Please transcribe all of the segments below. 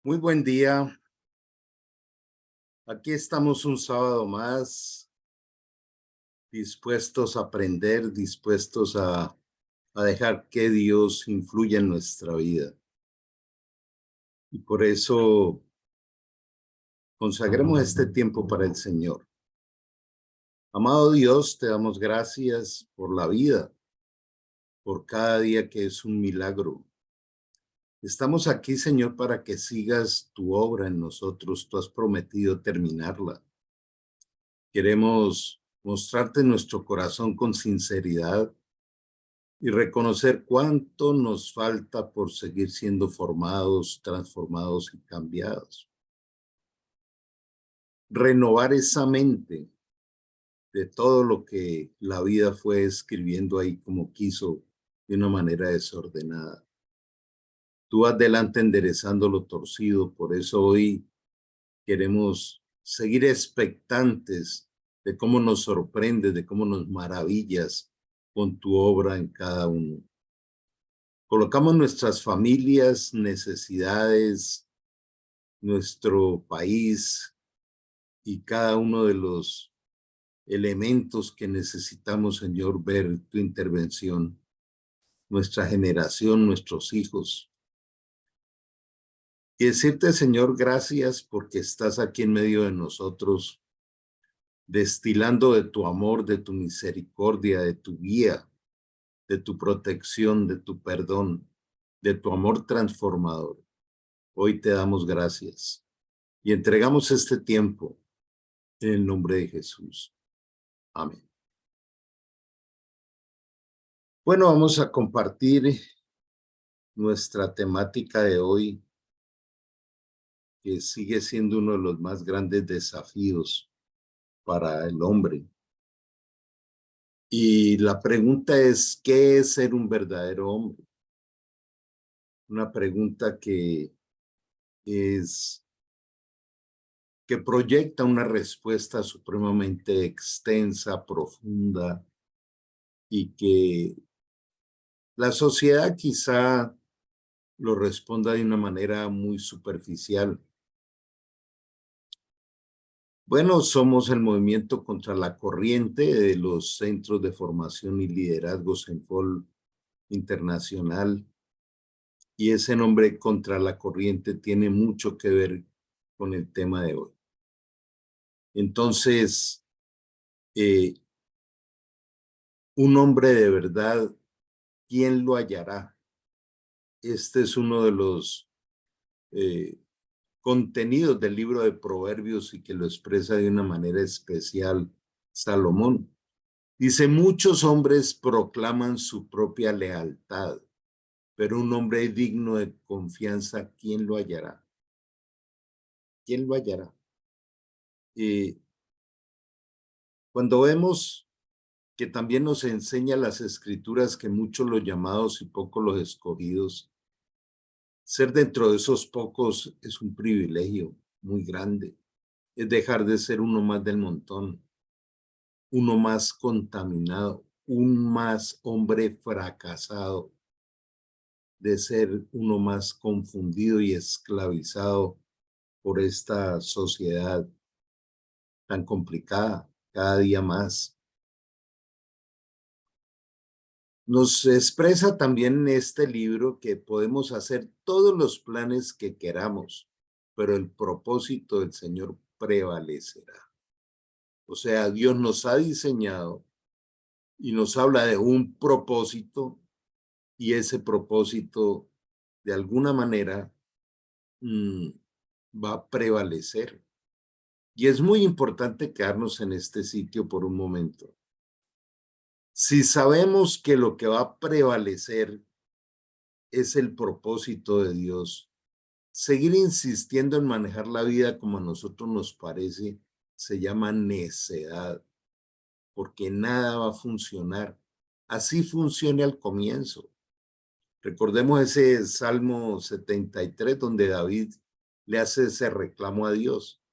Muy buen día. Aquí estamos un sábado más, dispuestos a aprender, dispuestos a dejar que Dios influya en nuestra vida. Y por eso consagremos este tiempo para el Señor. Amado Dios, te damos gracias por la vida, por cada día que es un milagro. Estamos aquí, Señor, para que sigas tu obra en nosotros. Tú has prometido terminarla. Queremos mostrarte nuestro corazón con sinceridad y reconocer cuánto nos falta por seguir siendo formados, transformados y cambiados. Renovar esa mente de todo lo que la vida fue escribiendo ahí como quiso de una manera desordenada. Tú vas delante enderezando lo torcido, por eso hoy queremos seguir expectantes de cómo nos sorprendes, de cómo nos maravillas con tu obra en cada uno. Colocamos nuestras familias, necesidades, nuestro país y cada uno de los elementos que necesitamos, Señor, ver tu intervención, nuestra generación, nuestros hijos. Y decirte, Señor, gracias porque estás aquí en medio de nosotros, destilando de tu amor, de tu misericordia, de tu guía, de tu protección, de tu perdón, de tu amor transformador. Hoy te damos gracias y entregamos este tiempo en el nombre de Jesús. Amén. Bueno, vamos a compartir nuestra temática de hoy, que sigue siendo uno de los más grandes desafíos para el hombre. Y la pregunta es, ¿qué es ser un verdadero hombre? Una pregunta es, que proyecta una respuesta supremamente extensa, profunda, y que la sociedad quizá lo responda de una manera muy superficial. Bueno, somos el movimiento contra la corriente de los centros de formación y liderazgo CENFOL Internacional, y ese nombre contra la corriente tiene mucho que ver con el tema de hoy. Entonces, eh, un hombre de verdad, ¿quién lo hallará? Este es uno de los eh, contenidos del libro de Proverbios y que lo expresa de una manera especial Salomón. Dice, muchos hombres proclaman su propia lealtad, pero un hombre digno de confianza, ¿quién lo hallará? ¿Quién lo hallará? Y cuando vemos que también nos enseña las escrituras que muchos los llamados y pocos los escogidos, ser dentro de esos pocos es un privilegio muy grande. Es dejar de ser uno más del montón, uno más contaminado, un más hombre fracasado, de ser uno más confundido y esclavizado por esta sociedad tan complicada, cada día más. Nos expresa también en este libro que podemos hacer todos los planes que queramos, pero el propósito del Señor prevalecerá. O sea, Dios nos ha diseñado y nos habla de un propósito, y ese propósito de alguna manera mm, va a prevalecer. Y es muy importante quedarnos en este sitio por un momento. Si sabemos que lo que va a prevalecer es el propósito de Dios, seguir insistiendo en manejar la vida como a nosotros nos parece se llama necedad, porque nada va a funcionar. Así funciona al comienzo. Recordemos ese Salmo 73 donde David le hace ese reclamo a Dios.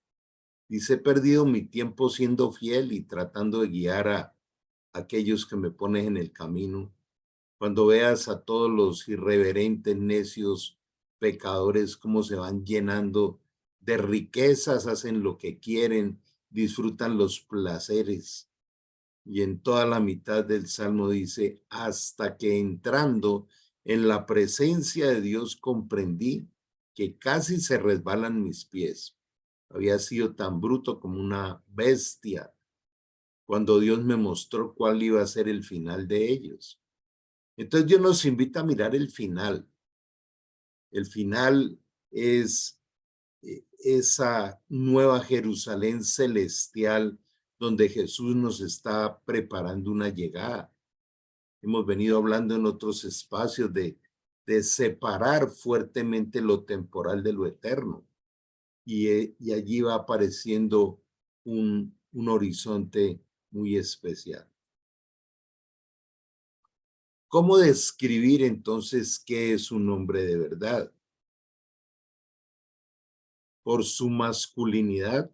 Dice, he perdido mi tiempo siendo fiel y tratando de guiar a aquellos que me pones en el camino. Cuando veas a todos los irreverentes, necios, pecadores cómo se van llenando de riquezas, hacen lo que quieren, disfrutan los placeres. Y en toda la mitad del Salmo dice, hasta que entrando en la presencia de Dios comprendí que casi se resbalan mis pies. Había sido tan bruto como una bestia cuando Dios me mostró cuál iba a ser el final de ellos. Entonces Dios nos invita a mirar el final. El final es esa nueva Jerusalén celestial donde Jesús nos está preparando una llegada. Hemos venido hablando en otros espacios de separar fuertemente lo temporal de lo eterno. Y allí va apareciendo un horizonte muy especial. ¿Cómo describir entonces qué es un hombre de verdad? Por su masculinidad,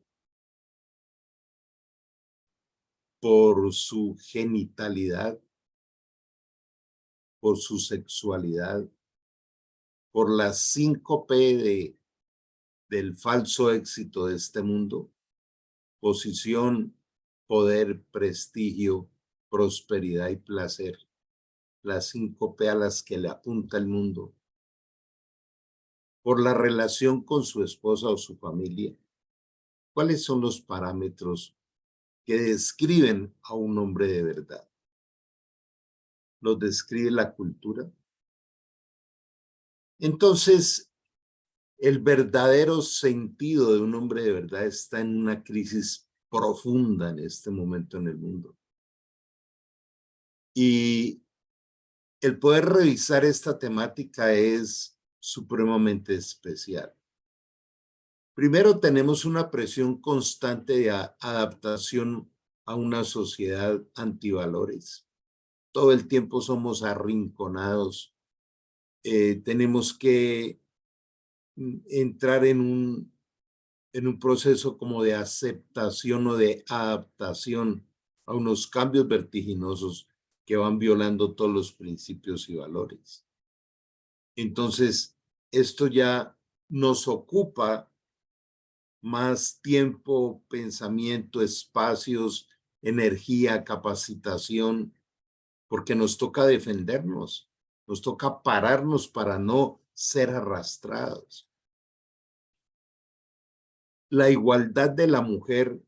por su genitalidad, por su sexualidad, por la síncope del falso éxito de este mundo, posición, poder, prestigio, prosperidad y placer, la síncope a las que le apunta el mundo, por la relación con su esposa o su familia. ¿Cuáles son los parámetros que describen a un hombre de verdad? ¿Los describe la cultura? Entonces, el verdadero sentido de un hombre de verdad está en una crisis profunda en este momento en el mundo. Y el poder revisar esta temática es supremamente especial. Primero, tenemos una presión constante de adaptación a una sociedad antivalores. Todo el tiempo somos arrinconados. Tenemos que entrar en un proceso como de aceptación o de adaptación a unos cambios vertiginosos que van violando todos los principios y valores. Entonces, esto ya nos ocupa más tiempo, pensamiento, espacios, energía, capacitación, porque nos toca defendernos, nos toca pararnos para no ser arrastrados. La igualdad de la mujer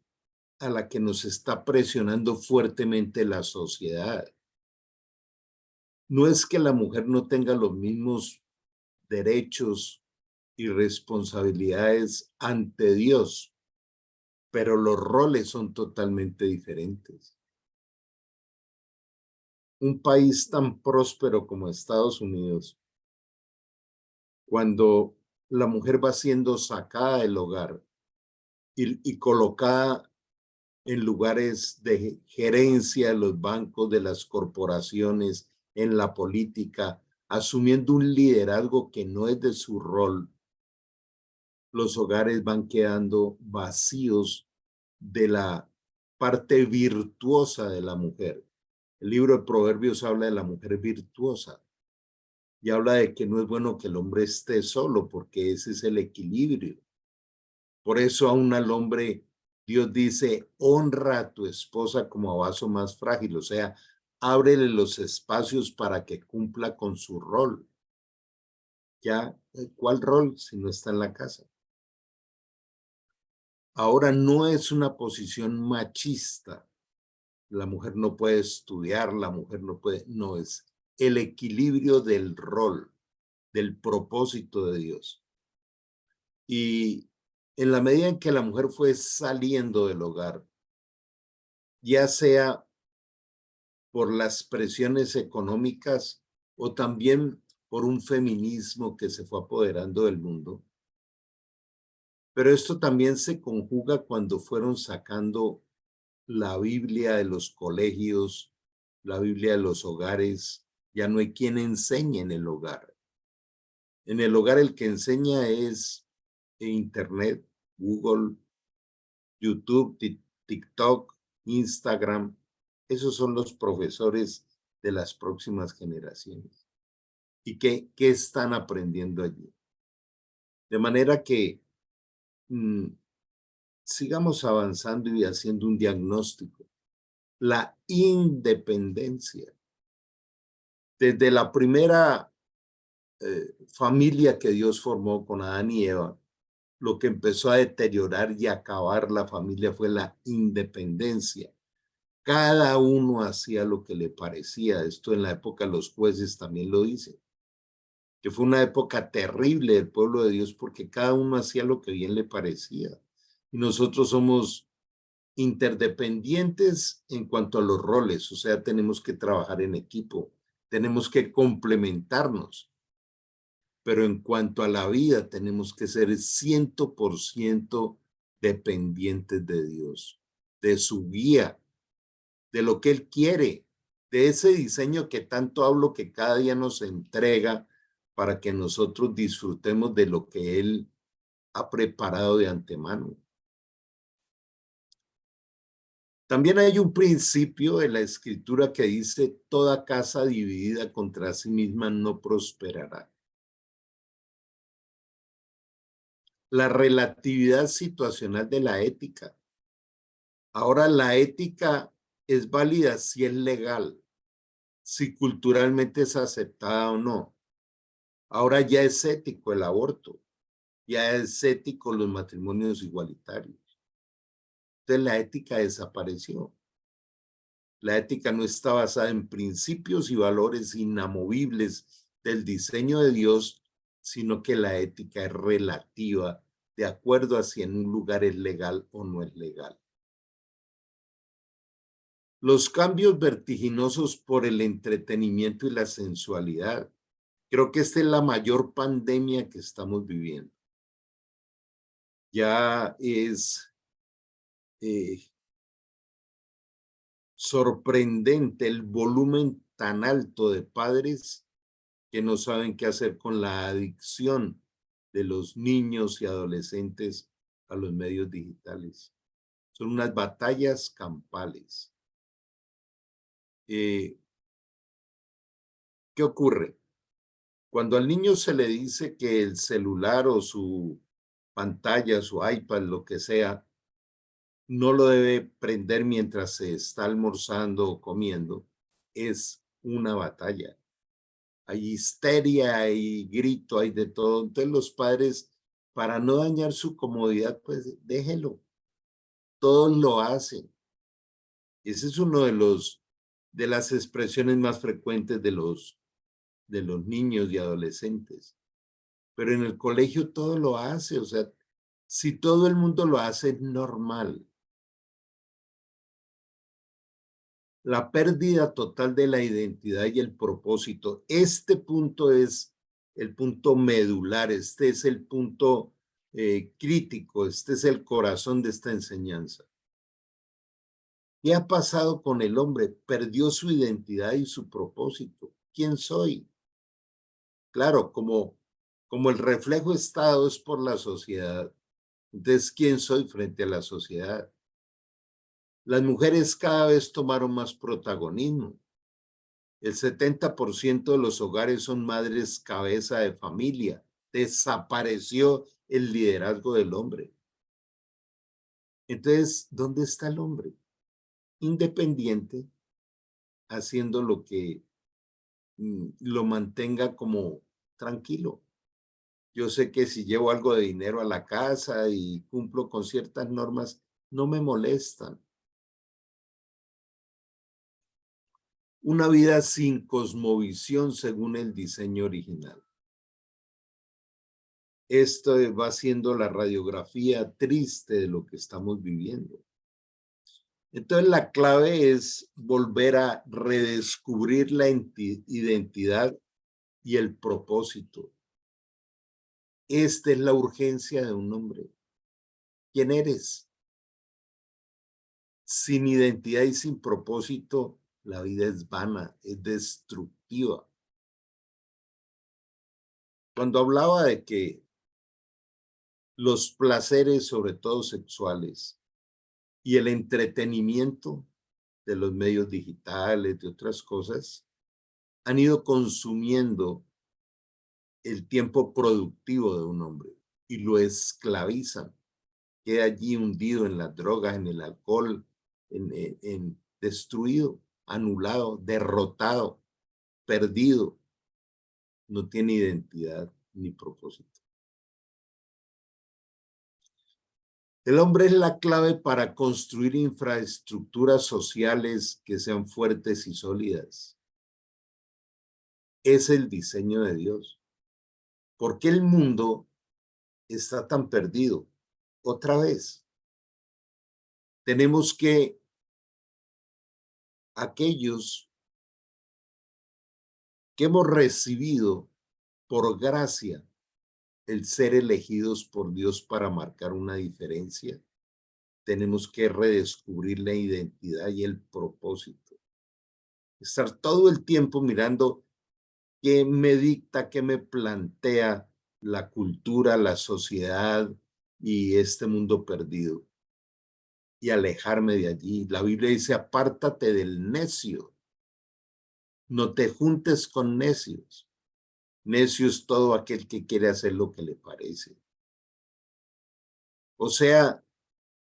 a la que nos está presionando fuertemente la sociedad. No es que la mujer no tenga los mismos derechos y responsabilidades ante Dios, pero los roles son totalmente diferentes. Un país tan próspero como Estados Unidos, cuando la mujer va siendo sacada del hogar y colocada en lugares de gerencia de los bancos, de las corporaciones, en la política, asumiendo un liderazgo que no es de su rol, los hogares van quedando vacíos de la parte virtuosa de la mujer. El libro de Proverbios habla de la mujer virtuosa y habla de que no es bueno que el hombre esté solo porque ese es el equilibrio. Por eso aún al hombre Dios dice, honra a tu esposa como a vaso más frágil, o sea, ábrele los espacios para que cumpla con su rol. Ya, ¿cuál rol si no está en la casa? Ahora no es una posición machista. La mujer no puede estudiar, la mujer no puede, no es el equilibrio del rol, del propósito de Dios. Y en la medida en que la mujer fue saliendo del hogar, ya sea por las presiones económicas o también por un feminismo que se fue apoderando del mundo. Pero esto también se conjuga cuando fueron sacando la Biblia de los colegios, la Biblia de los hogares. Ya no hay quien enseñe en el hogar. En el hogar el que enseña es Internet, Google, YouTube, TikTok, Instagram. Esos son los profesores de las próximas generaciones. ¿Y qué están aprendiendo allí? De manera que mm, sigamos avanzando y haciendo un diagnóstico. La independencia. Desde la primera familia que Dios formó con Adán y Eva, lo que empezó a deteriorar y acabar la familia fue la independencia. Cada uno hacía lo que le parecía. Esto en la época de los jueces también lo dice, que fue una época terrible del pueblo de Dios porque cada uno hacía lo que bien le parecía. Y nosotros somos interdependientes en cuanto a los roles, o sea, tenemos que trabajar en equipo, tenemos que complementarnos, pero en cuanto a la vida tenemos que ser 100% dependientes de Dios, de su guía, de lo que Él quiere, de ese diseño que tanto hablo que cada día nos entrega para que nosotros disfrutemos de lo que Él ha preparado de antemano. También hay un principio de la escritura que dice, toda casa dividida contra sí misma no prosperará. La relatividad situacional de la ética. Ahora la ética es válida si es legal, si culturalmente es aceptada o no. Ahora ya es ético el aborto, ya es ético los matrimonios igualitarios. Entonces la ética desapareció. La ética no está basada en principios y valores inamovibles del diseño de Dios, sino que la ética es relativa, de acuerdo a si en un lugar es legal o no es legal. Los cambios vertiginosos por el entretenimiento y la sensualidad. Creo que esta es la mayor pandemia que estamos viviendo. Ya es sorprendente el volumen tan alto de padres que no saben qué hacer con la adicción de los niños y adolescentes a los medios digitales. Son unas batallas campales. ¿Qué ocurre? Cuando al niño se le dice que el celular o su pantalla, su iPad, lo que sea, no lo debe prender mientras se está almorzando o comiendo, es una batalla. Hay histeria, hay grito, hay de todo. Entonces los padres, para no dañar su comodidad, pues déjelo. Todos lo hacen. Ese es uno de las expresiones más frecuentes de los niños y adolescentes. Pero en el colegio todo lo hace, o sea, si todo el mundo lo hace, es normal. La pérdida total de la identidad y el propósito. Este punto es el punto medular, este es el punto crítico, este es el corazón de esta enseñanza. ¿Qué ha pasado con el hombre? Perdió su identidad y su propósito. ¿Quién soy? Claro, como el reflejo estado es por la sociedad, entonces, ¿quién soy frente a la sociedad? Las mujeres cada vez tomaron más protagonismo. El 70% de los hogares son madres cabeza de familia. Desapareció el liderazgo del hombre. Entonces, ¿dónde está el hombre? Independiente, haciendo lo que lo mantenga como tranquilo. Yo sé que si llevo algo de dinero a la casa y cumplo con ciertas normas, no me molestan. Una vida sin cosmovisión según el diseño original. Esto va siendo la radiografía triste de lo que estamos viviendo. Entonces la clave es volver a redescubrir la identidad y el propósito. Esta es la urgencia de un hombre. ¿Quién eres? Sin identidad y sin propósito, la vida es vana, es destructiva. Cuando hablaba de que los placeres, sobre todo sexuales, y el entretenimiento de los medios digitales, de otras cosas, han ido consumiendo el tiempo productivo de un hombre. y lo esclavizan. Queda allí hundido en las drogas, en el alcohol, en destruido, anulado, derrotado, perdido. No tiene identidad ni propósito. El hombre es la clave para construir infraestructuras sociales que sean fuertes y sólidas. Es el diseño de Dios. ¿Por qué el mundo está tan perdido? Otra vez, tenemos que aquellos que hemos recibido por gracia el ser elegidos por Dios para marcar una diferencia, tenemos que redescubrir la identidad y el propósito. Estar todo el tiempo mirando qué me dicta, qué me plantea la cultura, la sociedad y este mundo perdido. Y alejarme de allí. La Biblia dice, apártate del necio. No te juntes con necios. Necio es todo aquel que quiere hacer lo que le parece. O sea,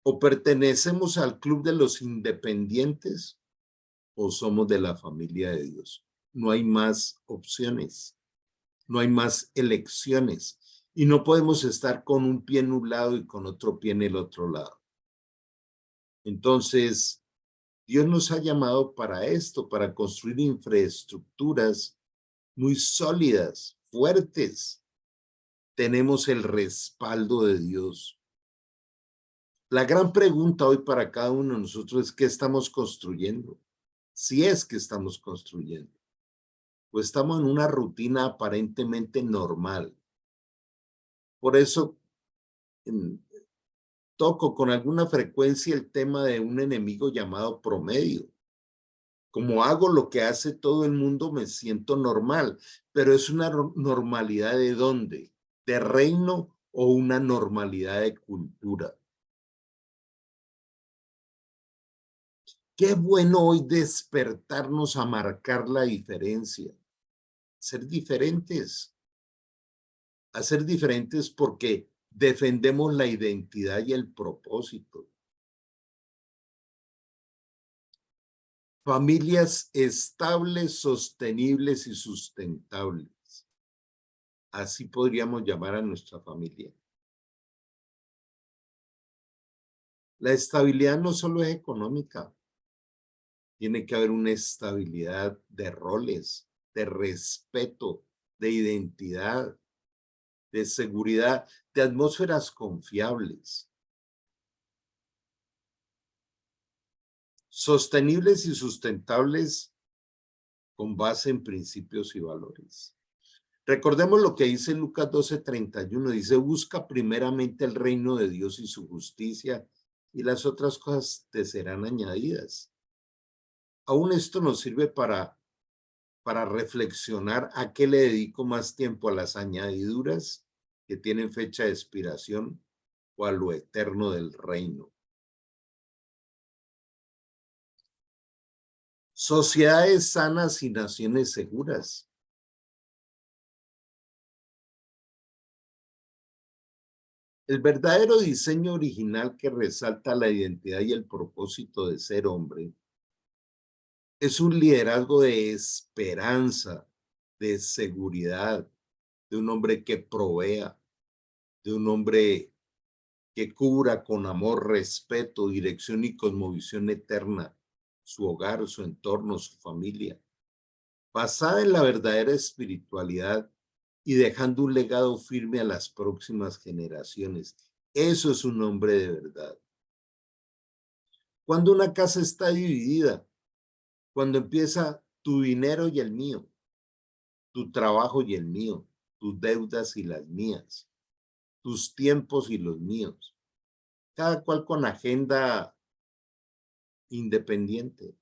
o pertenecemos al club de los independientes o somos de la familia de Dios. No hay más opciones, no hay más elecciones y no podemos estar con un pie en un lado y con otro pie en el otro lado. Entonces, Dios nos ha llamado para esto, para construir infraestructuras muy sólidas, fuertes. Tenemos el respaldo de Dios. La gran pregunta hoy para cada uno de nosotros es ¿qué estamos construyendo? Si es que estamos construyendo. O estamos en una rutina aparentemente normal. Por eso toco con alguna frecuencia el tema de un enemigo llamado promedio. Como hago lo que hace todo el mundo, me siento normal, pero es una normalidad ¿de dónde? ¿De reino o una normalidad de cultura? Qué bueno hoy despertarnos a marcar la diferencia, ser diferentes, a ser diferentes porque defendemos la identidad y el propósito. Familias estables, sostenibles y sustentables. Así podríamos llamar a nuestra familia. La estabilidad no solo es económica, tiene que haber una estabilidad de roles, de respeto, de identidad, de seguridad, de atmósferas confiables. Sostenibles y sustentables con base en principios y valores. Recordemos lo que dice Lucas 12:31, dice, busca primeramente el reino de Dios y su justicia y las otras cosas te serán añadidas. Aún esto nos sirve para reflexionar a qué le dedico más tiempo, a las añadiduras que tienen fecha de expiración o a lo eterno del reino. Sociedades sanas y naciones seguras. El verdadero diseño original que resalta la identidad y el propósito de ser hombre es un liderazgo de esperanza, de seguridad, de un hombre que provea, de un hombre que cubra con amor, respeto, dirección y cosmovisión eterna su hogar, su entorno, su familia, basada en la verdadera espiritualidad y dejando un legado firme a las próximas generaciones. Eso es un hombre de verdad. Cuando una casa está dividida, cuando empieza tu dinero y el mío, tu trabajo y el mío, tus deudas y las mías, tus tiempos y los míos, cada cual con agenda independiente,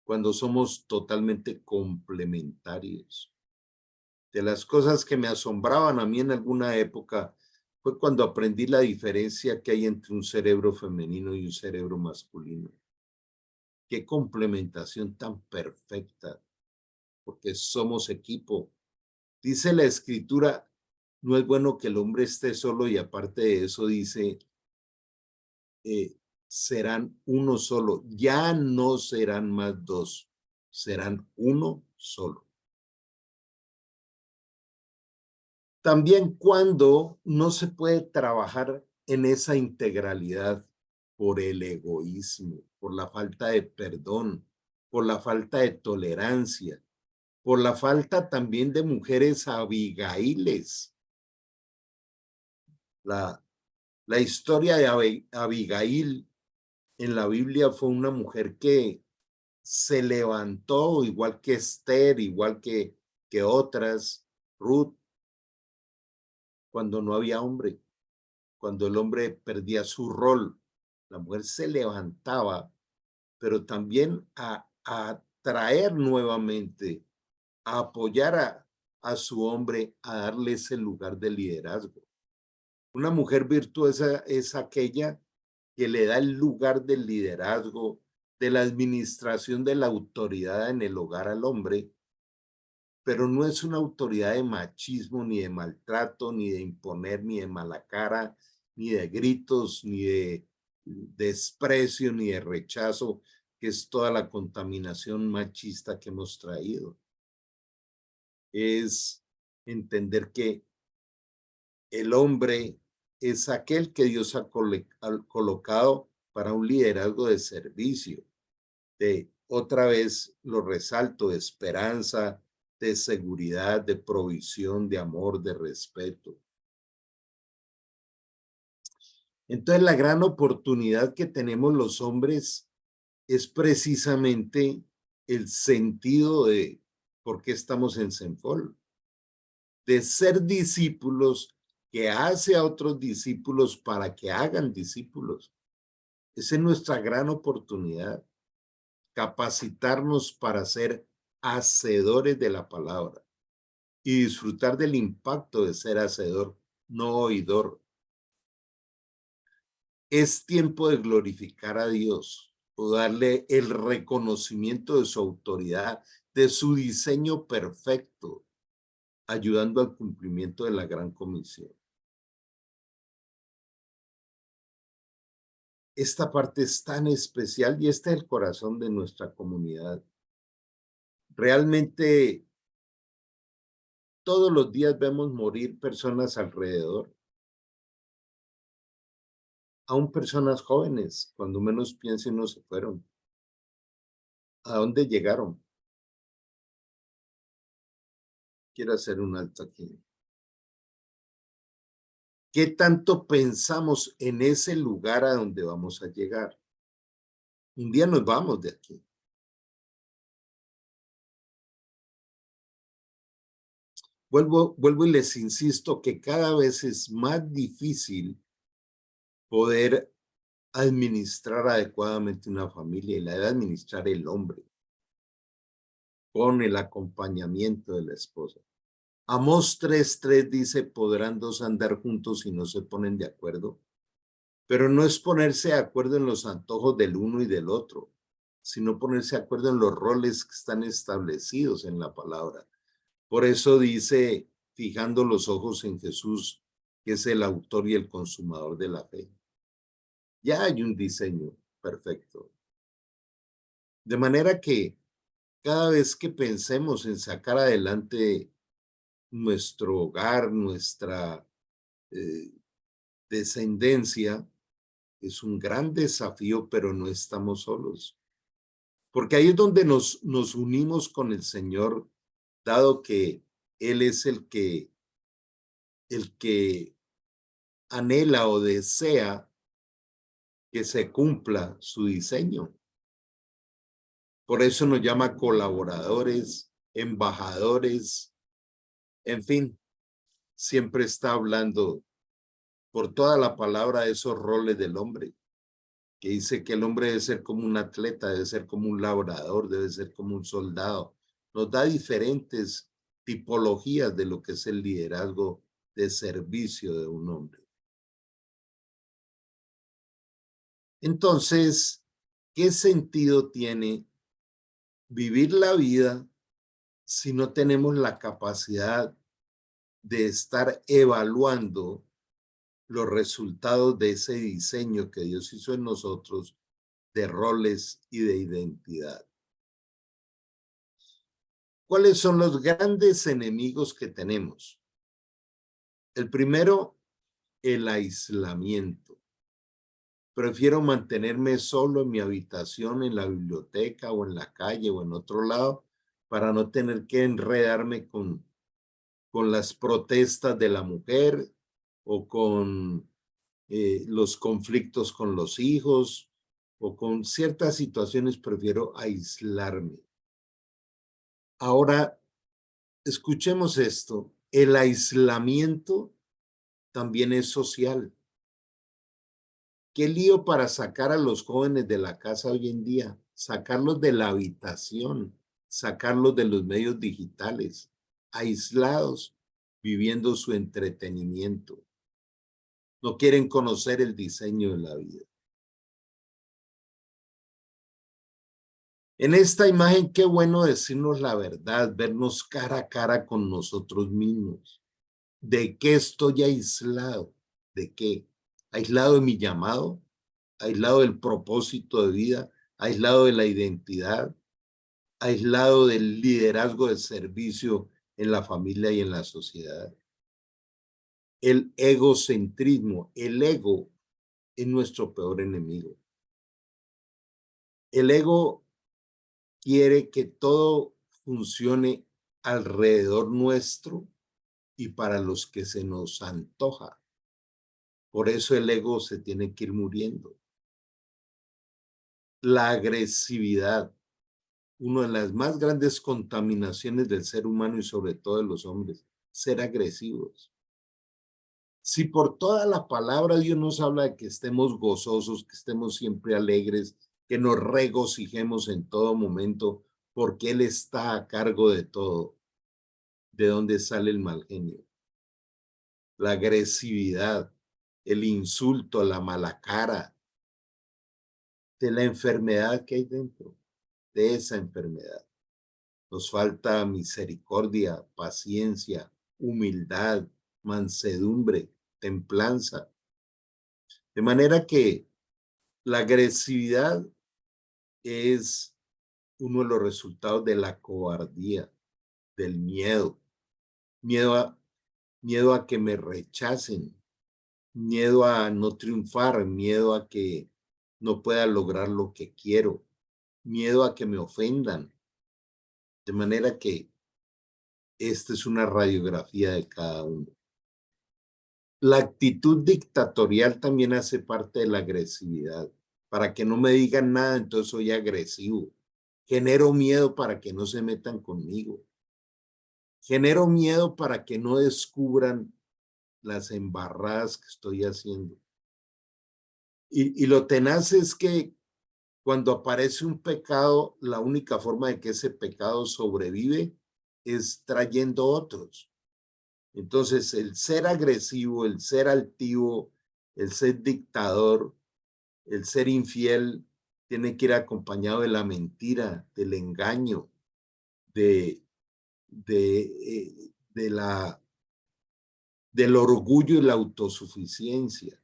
cuando somos totalmente complementarios. De las cosas que me asombraban a mí en alguna época fue cuando aprendí la diferencia que hay entre un cerebro femenino y un cerebro masculino. Qué complementación tan perfecta, porque somos equipo. Dice la escritura, no es bueno que el hombre esté solo, y aparte de eso dice, serán uno solo, ya no serán más dos, serán uno solo. También cuando no se puede trabajar en esa integralidad por el egoísmo, por la falta de perdón, por la falta de tolerancia, por la falta también de mujeres abigailes. La historia de Abigail en la Biblia fue una mujer que se levantó, igual que Esther, igual que otras, Ruth, cuando no había hombre, cuando el hombre perdía su rol. La mujer se levantaba, pero también a traer nuevamente, a apoyar a su hombre, a darle ese lugar de liderazgo. Una mujer virtuosa es aquella que le da el lugar del liderazgo, de la administración de la autoridad en el hogar al hombre, pero no es una autoridad de machismo, ni de maltrato, ni de imponer, ni de mala cara, ni de gritos, ni de desprecio, ni de rechazo, que es toda la contaminación machista que hemos traído. Es entender que el hombre es aquel que Dios ha colocado para un liderazgo de servicio, de, otra vez lo resalto, de esperanza, de seguridad, de provisión, de amor, de respeto. Entonces, la gran oportunidad que tenemos los hombres es precisamente el sentido de por qué estamos en Senfol, de ser discípulos que hace a otros discípulos para que hagan discípulos. Esa es nuestra gran oportunidad, capacitarnos para ser hacedores de la palabra y disfrutar del impacto de ser hacedor, no oidor. Es tiempo de glorificar a Dios o darle el reconocimiento de su autoridad, de su diseño perfecto, ayudando al cumplimiento de la gran comisión. Esta parte es tan especial y este es el corazón de nuestra comunidad. Realmente todos los días vemos morir personas alrededor, aún personas jóvenes, cuando menos piensen no se fueron. ¿A dónde llegaron? Quiero hacer un alto aquí. ¿Qué tanto pensamos en ese lugar a donde vamos a llegar? Un día nos vamos de aquí. Vuelvo y les insisto que cada vez es más difícil poder administrar adecuadamente una familia, y la de administrar el hombre con el acompañamiento de la esposa. Amós 3:3 dice, podrán dos andar juntos si no se ponen de acuerdo, pero no es ponerse de acuerdo en los antojos del uno y del otro, sino ponerse de acuerdo en los roles que están establecidos en la palabra. Por eso dice, fijando los ojos en Jesús, que es el autor y el consumador de la fe. Ya hay un diseño perfecto. De manera que cada vez que pensemos en sacar adelante nuestro hogar, nuestra descendencia, es un gran desafío, pero no estamos solos. Porque ahí es donde nos unimos con el Señor, dado que Él es el que anhela o desea que se cumpla su diseño. Por eso nos llama colaboradores, embajadores, en fin, siempre está hablando por toda la palabra de esos roles del hombre, que dice que el hombre debe ser como un atleta, debe ser como un labrador, debe ser como un soldado. Nos da diferentes tipologías de lo que es el liderazgo de servicio de un hombre. Entonces, ¿qué sentido tiene vivir la vida si no tenemos la capacidad de estar evaluando los resultados de ese diseño que Dios hizo en nosotros de roles y de identidad. ¿Cuáles son los grandes enemigos que tenemos? El primero, el aislamiento. Prefiero mantenerme solo en mi habitación, en la biblioteca o en la calle o en otro lado para no tener que enredarme con las protestas de la mujer o con los conflictos con los hijos o con ciertas situaciones. Prefiero aislarme. Ahora, escuchemos esto. El aislamiento también es social. Qué lío para sacar a los jóvenes de la casa hoy en día, sacarlos de la habitación, sacarlos de los medios digitales, aislados, viviendo su entretenimiento. No quieren conocer el diseño de la vida. En esta imagen, qué bueno decirnos la verdad, vernos cara a cara con nosotros mismos. ¿De qué estoy aislado? ¿De qué? ¿Aislado de mi llamado? ¿Aislado del propósito de vida? ¿Aislado de la identidad? ¿Aislado del liderazgo de servicio en la familia y en la sociedad? El egocentrismo, el ego es nuestro peor enemigo. El ego quiere que todo funcione alrededor nuestro y para los que se nos antoja. Por eso el ego se tiene que ir muriendo. La agresividad, una de las más grandes contaminaciones del ser humano y sobre todo de los hombres, ser agresivos. Si por toda la palabra Dios nos habla de que estemos gozosos, que estemos siempre alegres, que nos regocijemos en todo momento, porque Él está a cargo de todo, ¿de dónde sale el mal genio? La agresividad, el insulto, la mala cara, de la enfermedad que hay dentro, de esa enfermedad. Nos falta misericordia, paciencia, humildad, mansedumbre, templanza. De manera que la agresividad es uno de los resultados de la cobardía, del miedo, miedo a que me rechacen, miedo a no triunfar, miedo a que no pueda lograr lo que quiero, miedo a que me ofendan. De manera que esta es una radiografía de cada uno. La actitud dictatorial también hace parte de la agresividad. Para que no me digan nada, entonces soy agresivo. Genero miedo para que no se metan conmigo. Genero miedo para que no descubran las embarradas que estoy haciendo. Y lo tenaz es que cuando aparece un pecado, la única forma de que ese pecado sobrevive es trayendo otros. Entonces, el ser agresivo, el ser altivo, el ser dictador, el ser infiel, tiene que ir acompañado de la mentira, del engaño, de, de la, del orgullo y la autosuficiencia.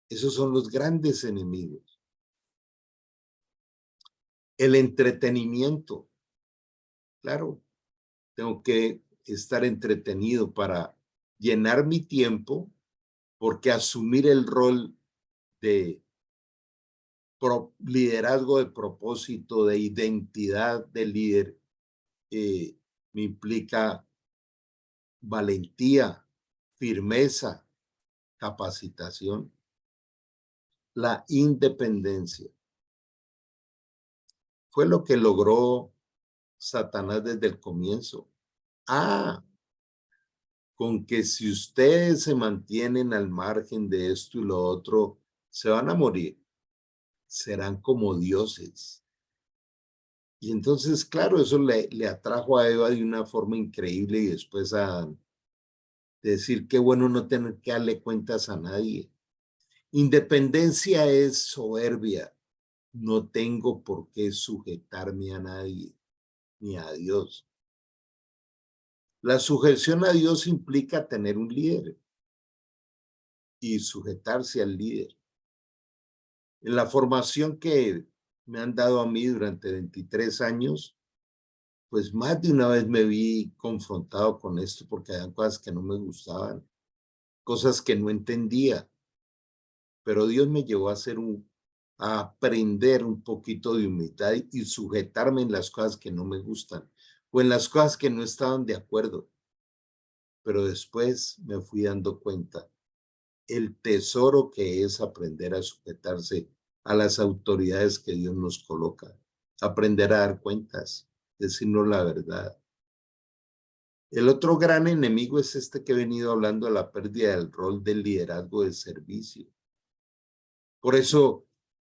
Esos son los grandes enemigos. El entretenimiento. Claro, tengo que estar entretenido para llenar mi tiempo, porque asumir el rol de liderazgo de propósito, de identidad de líder, me implica valentía, firmeza, capacitación, la independencia. Fue lo que logró Satanás desde el comienzo. Con que si ustedes se mantienen al margen de esto y lo otro, se van a morir. Serán como dioses. Y entonces, claro, eso le atrajo a Eva de una forma increíble y después a decir qué bueno no tener que darle cuentas a nadie. Independencia es soberbia. No tengo por qué sujetarme a nadie, ni a Dios. La sujeción a Dios implica tener un líder y sujetarse al líder. En la formación que me han dado a mí durante 23 años, pues más de una vez me vi confrontado con esto porque había cosas que no me gustaban, cosas que no entendía, pero Dios me llevó a aprender un poquito de humildad y sujetarme en las cosas que no me gustan o en las cosas que no estaban de acuerdo. Pero después me fui dando cuenta el tesoro que es aprender a sujetarse a las autoridades que Dios nos coloca, aprender a dar cuentas, decirnos la verdad. El otro gran enemigo es este que he venido hablando de la pérdida del rol del liderazgo de servicio. Por eso,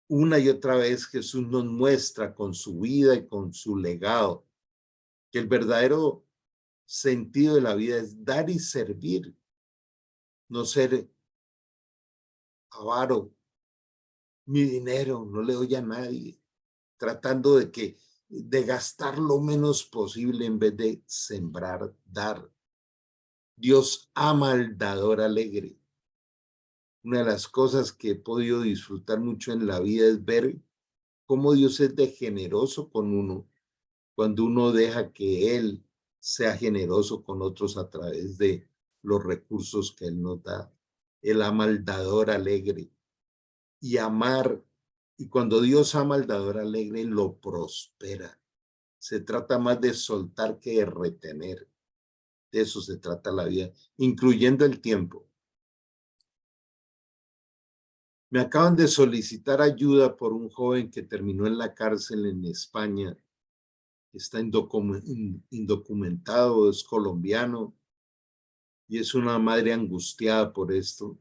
una y otra vez Jesús nos muestra con su vida y con su legado que el verdadero sentido de la vida es dar y servir, no ser avaro. Mi dinero no le doy a nadie, tratando de gastar lo menos posible en vez de sembrar, dar. Dios ama al dador alegre. Una de las cosas que he podido disfrutar mucho en la vida es ver cómo Dios es de generoso con uno cuando uno deja que Él sea generoso con otros a través de los recursos que Él nos da. Él ama al dador alegre y amar, y cuando Dios ama al dador alegre, lo prospera. Se trata más de soltar que de retener. De eso se trata la vida, incluyendo el tiempo. Me acaban de solicitar ayuda por un joven que terminó en la cárcel en España. Está indocumentado, es colombiano y es una madre angustiada por esto.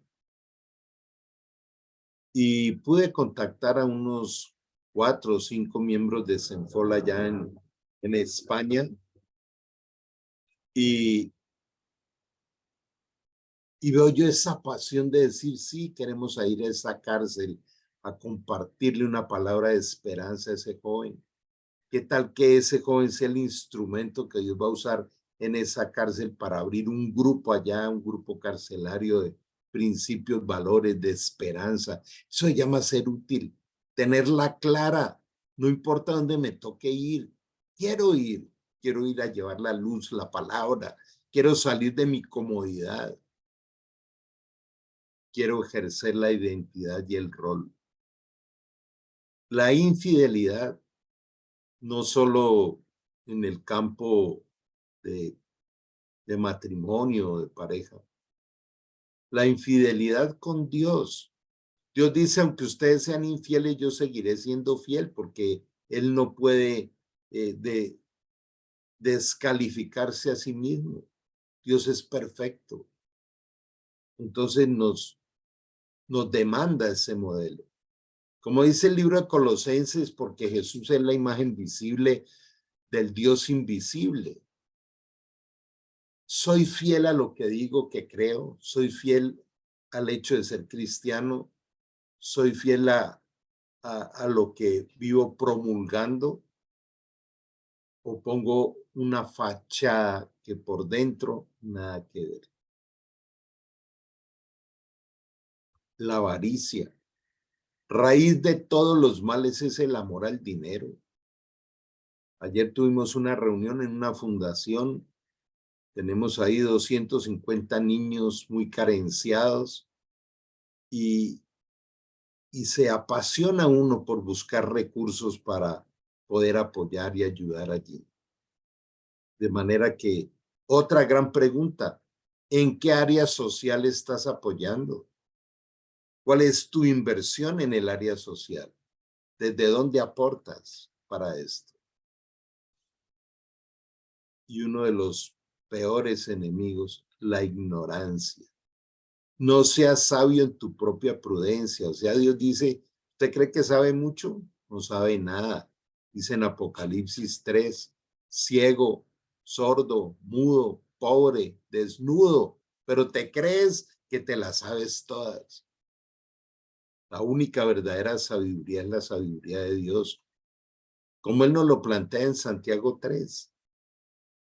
Y pude contactar a unos 4 o 5 miembros de Senfol allá en España y, y veo yo esa pasión de decir, sí, queremos ir a esa cárcel a compartirle una palabra de esperanza a ese joven. ¿Qué tal que ese joven sea el instrumento que Dios va a usar en esa cárcel para abrir un grupo allá, un grupo carcelario de principios, valores, de esperanza? Eso se llama ser útil, tenerla clara, no importa dónde me toque ir, quiero ir a llevar la luz, la palabra, quiero salir de mi comodidad, quiero ejercer la identidad y el rol. La infidelidad, no solo en el campo de matrimonio, de pareja. La infidelidad con Dios. Dios dice, aunque ustedes sean infieles, yo seguiré siendo fiel porque Él no puede descalificarse a sí mismo. Dios es perfecto. Entonces nos demanda ese modelo. Como dice el libro de Colosenses, porque Jesús es la imagen visible del Dios invisible. Soy fiel a lo que digo que creo, soy fiel al hecho de ser cristiano, soy fiel a lo que vivo promulgando, o pongo una fachada que por dentro nada que ver. La avaricia. Raíz de todos los males es el amor al dinero. Ayer tuvimos una reunión en una fundación. Tenemos ahí 250 niños muy carenciados y se apasiona uno por buscar recursos para poder apoyar y ayudar allí. De manera que otra gran pregunta, ¿en qué área social estás apoyando? ¿Cuál es tu inversión en el área social? ¿Desde dónde aportas para esto? Y uno de los peores enemigos, la ignorancia. No seas sabio en tu propia prudencia. O sea, Dios dice, ¿usted cree que sabe mucho? No sabe nada. Dice en Apocalipsis 3, ciego, sordo, mudo, pobre, desnudo, pero te crees que te las sabes todas. La única verdadera sabiduría es la sabiduría de Dios, como Él nos lo plantea en Santiago 3.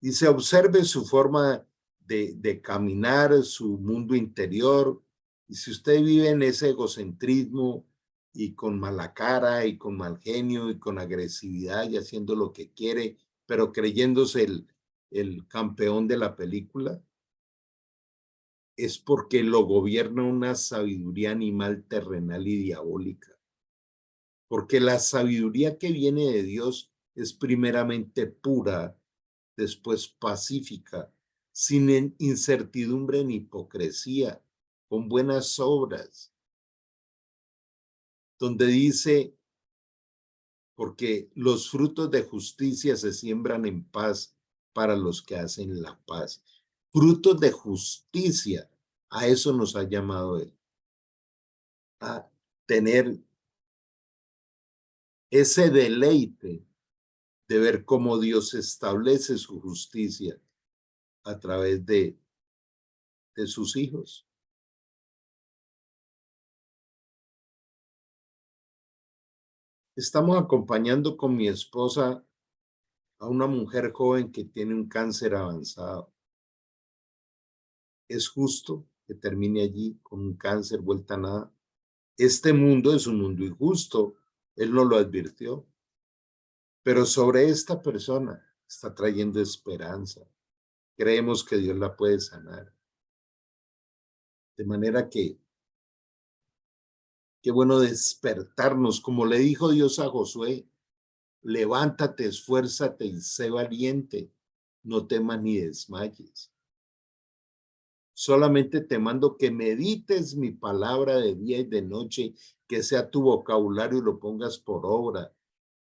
y se observe su forma de caminar, su mundo interior. Y si usted vive en ese egocentrismo y con mala cara y con mal genio y con agresividad y haciendo lo que quiere, pero creyéndose el campeón de la película, es porque lo gobierna una sabiduría animal terrenal y diabólica. Porque la sabiduría que viene de Dios es primeramente pura, después pacífica, sin incertidumbre ni hipocresía, con buenas obras, donde dice, porque los frutos de justicia se siembran en paz para los que hacen la paz. Frutos de justicia, a eso nos ha llamado Él, a tener ese deleite de ver cómo Dios establece su justicia a través de sus hijos. Estamos acompañando con mi esposa a una mujer joven que tiene un cáncer avanzado. ¿Es justo que termine allí con un cáncer vuelta a nada? Este mundo es un mundo injusto, él no lo advirtió, pero sobre esta persona está trayendo esperanza. Creemos que Dios la puede sanar. De manera que, qué bueno despertarnos, como le dijo Dios a Josué, levántate, esfuérzate y sé valiente, no temas ni desmayes. Solamente te mando que medites mi palabra de día y de noche, que sea tu vocabulario y lo pongas por obra.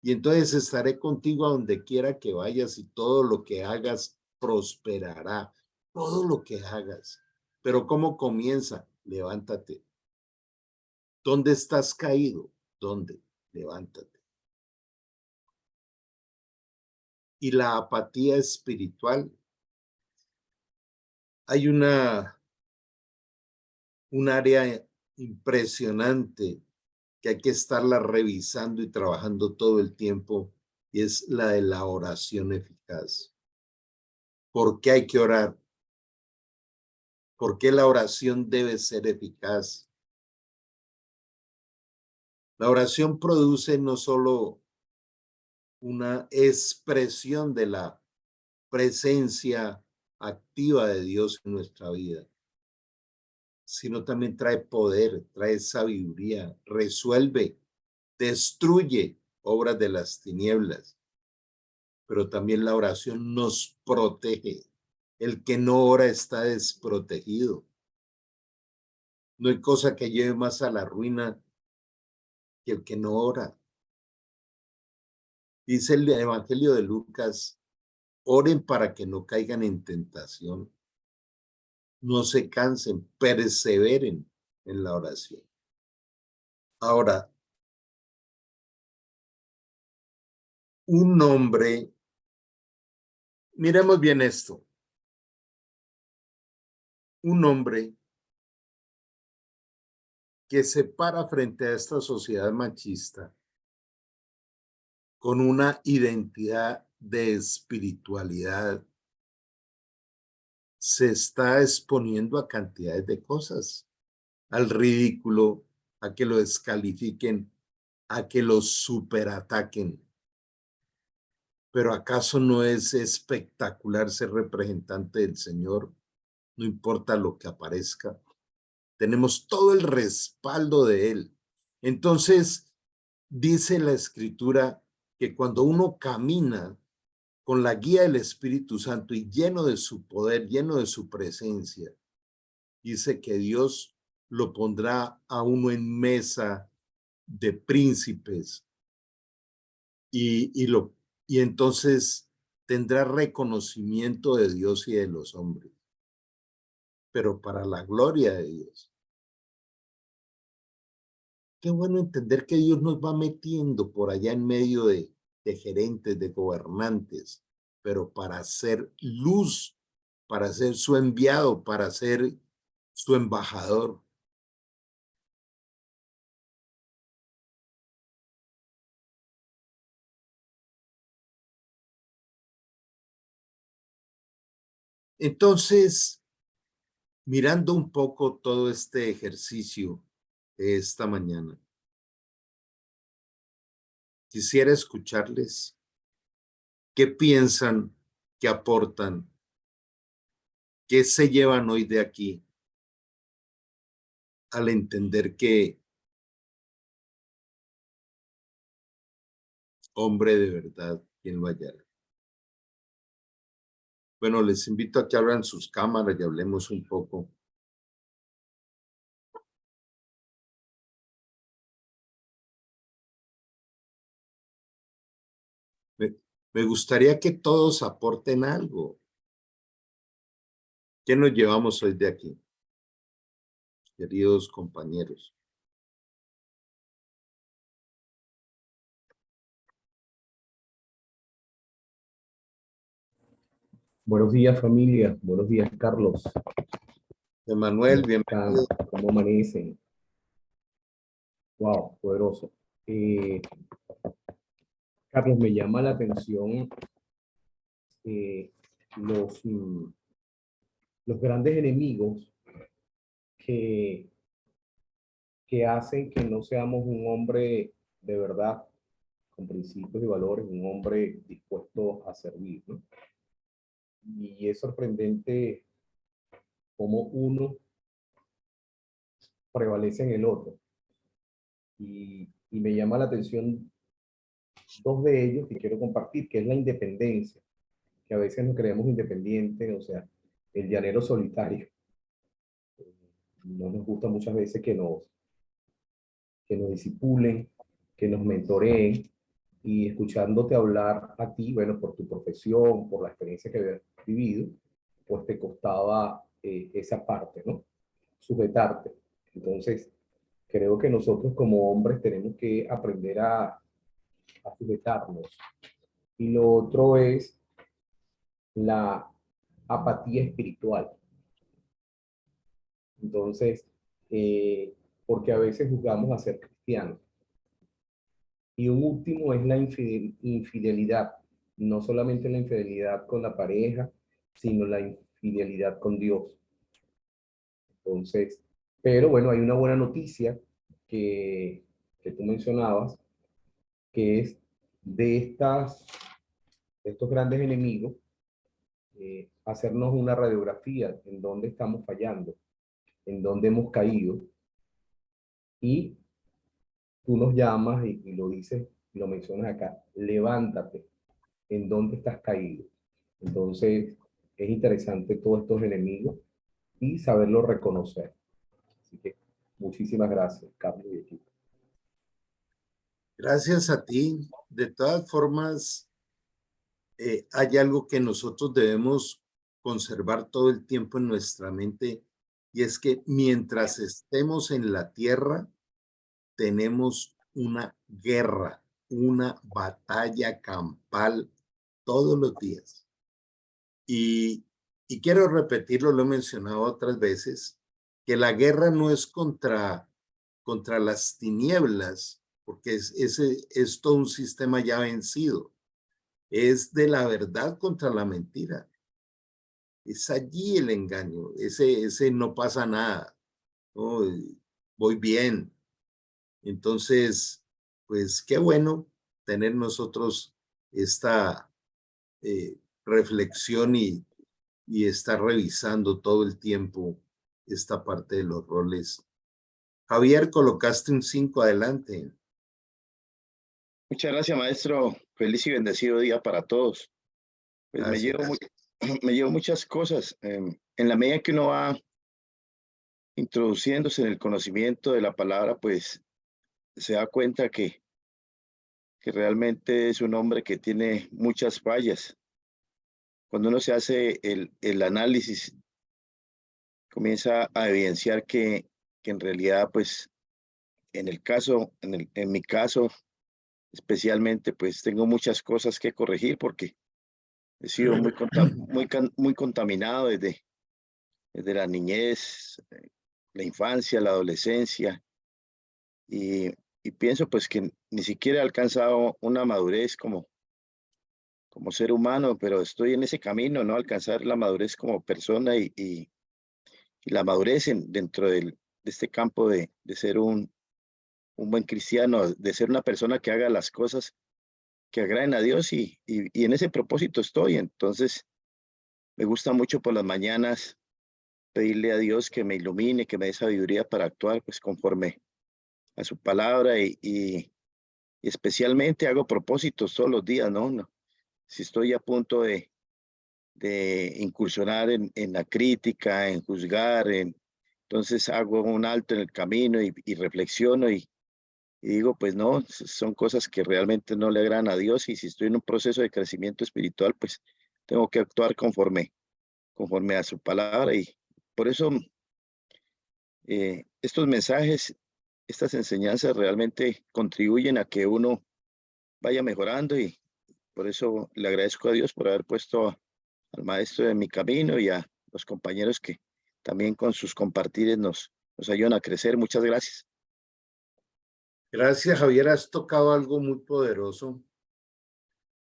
Y entonces estaré contigo a donde quiera que vayas y todo lo que hagas prosperará. Todo lo que hagas. Pero ¿cómo comienza? Levántate. ¿Dónde estás caído? ¿Dónde? Levántate. Y la apatía espiritual. Hay un área impresionante que hay que estarla revisando y trabajando todo el tiempo, y es la de la oración eficaz. ¿Por qué hay que orar? ¿Por qué la oración debe ser eficaz? La oración produce no solo una expresión de la presencia activa de Dios en nuestra vida, sino también trae poder, trae sabiduría, resuelve, destruye obras de las tinieblas, pero también la oración nos protege. El que no ora está desprotegido. No hay cosa que lleve más a la ruina que el que no ora. Dice el Evangelio de Lucas, oren para que no caigan en tentación. No se cansen, perseveren en la oración. Ahora, un hombre, miremos bien esto, un hombre que se para frente a esta sociedad machista con una identidad de espiritualidad, se está exponiendo a cantidades de cosas, al ridículo, a que lo descalifiquen, a que lo superataquen. Pero ¿acaso no es espectacular ser representante del Señor? No importa lo que aparezca. Tenemos todo el respaldo de Él. Entonces, dice la Escritura que cuando uno camina con la guía del Espíritu Santo y lleno de su poder, lleno de su presencia, dice que Dios lo pondrá a uno en mesa de príncipes y y entonces tendrá reconocimiento de Dios y de los hombres, pero para la gloria de Dios. Qué bueno entender que Dios nos va metiendo por allá en medio de gerentes, de gobernantes, pero para ser luz, para ser su enviado, para ser su embajador. Entonces, mirando un poco todo este ejercicio de esta mañana, quisiera escucharles qué piensan, qué aportan, qué se llevan hoy de aquí al entender que hombre de verdad, ¿quién lo hallará? Bueno, les invito a que abran sus cámaras y hablemos un poco. Me, me gustaría que todos aporten algo. ¿Qué nos llevamos hoy de aquí, queridos compañeros? Buenos días, familia. Buenos días, Carlos. Emanuel, ¿Cómo están? bienvenido. ¿Cómo amanecen? Wow, poderoso. Eh, Carlos, me llama la atención eh, los, mm, los grandes enemigos que, que hacen que no seamos un hombre de verdad, con principios y valores, un hombre dispuesto a servir, ¿no? Y es sorprendente cómo uno prevalece en el otro. Y me llama la atención dos de ellos que quiero compartir, que es la independencia, que a veces nos creemos independientes, o sea, el llanero solitario. No nos gusta muchas veces que nos disipulen, que nos mentoreen, y escuchándote hablar a ti, bueno, por tu profesión, por la experiencia que habías vivido, pues te costaba esa parte, ¿no? Sujetarte. Entonces, creo que nosotros como hombres tenemos que aprender a sujetarnos. Y lo otro es la apatía espiritual. Entonces, eh, porque a veces jugamos a ser cristianos. Y un último es la infidelidad, no solamente la infidelidad con la pareja, sino la infidelidad con Dios. Entonces, pero bueno, hay una buena noticia que tú mencionabas, que es de, de estos grandes enemigos, hacernos una radiografía en dónde estamos fallando, en dónde hemos caído, y tú nos llamas y lo dices, y lo mencionas acá, levántate, en dónde estás caído. Entonces, es interesante todos estos enemigos y saberlo reconocer. Así que muchísimas gracias, Carlos y equipo. Gracias a ti. De todas formas, hay algo que nosotros debemos conservar todo el tiempo en nuestra mente, y es que mientras estemos en la tierra, tenemos una guerra, una batalla campal todos los días. Y, y quiero repetirlo, lo he mencionado otras veces, que la guerra no es contra las tinieblas, porque es todo un sistema ya vencido. Es de la verdad contra la mentira. Es allí el engaño, ese no pasa nada, ¿no? Voy bien. Entonces, pues qué bueno tener nosotros esta reflexión y estar revisando todo el tiempo esta parte de los roles. Javier, colocaste un 5 adelante. Muchas gracias, maestro. Feliz y bendecido día para todos. Pues Gracias. me llevo muchas cosas. En la medida que uno va introduciéndose en el conocimiento de la palabra, pues se da cuenta que realmente es un hombre que tiene muchas fallas. Cuando uno se hace el análisis, comienza a evidenciar que en realidad, pues, en el caso, en mi caso especialmente, pues tengo muchas cosas que corregir porque he sido muy contaminado desde la niñez, la infancia, la adolescencia, y, y pienso pues que ni siquiera he alcanzado una madurez como ser humano, pero estoy en ese camino, ¿no? Alcanzar la madurez como persona y la madurez dentro de este campo de ser un buen cristiano, de ser una persona que haga las cosas que agraden a Dios y en ese propósito estoy. Entonces, me gusta mucho por las mañanas pedirle a Dios que me ilumine, que me dé sabiduría para actuar pues conforme a su palabra y especialmente hago propósitos todos los días, ¿no? Si estoy a punto de incursionar en la crítica, en juzgar, entonces hago un alto en el camino y reflexiono y digo, pues no, son cosas que realmente no le agradan a Dios y si estoy en un proceso de crecimiento espiritual, pues tengo que actuar conforme a su palabra y por eso estos mensajes, estas enseñanzas realmente contribuyen a que uno vaya mejorando y por eso le agradezco a Dios por haber puesto al maestro en mi camino y a los compañeros que también con sus compartires nos ayudan a crecer. Muchas gracias. Gracias, Javier. Has tocado algo muy poderoso